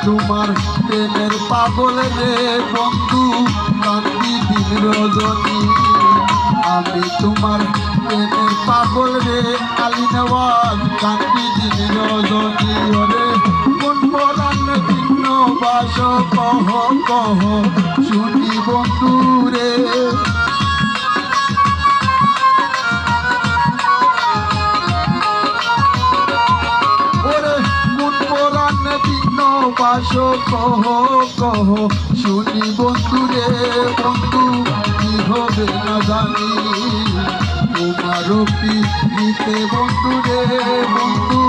তোমার প্রেমের পাগল রে বন্ধু কান্দি দিন রজনী আমি তোমার প্রেমের পাগল রে কালি নেওয়াজ কান্দি দিন রজনী ওরে কোন পরাণ ভিন্ন বাস কহ কহ শুনি বন্ধু রে বাস কহ কহ শুনি বন্ধু রে বন্ধু কি হবে না জানি তোমার পিতে বন্ধু রে বন্ধু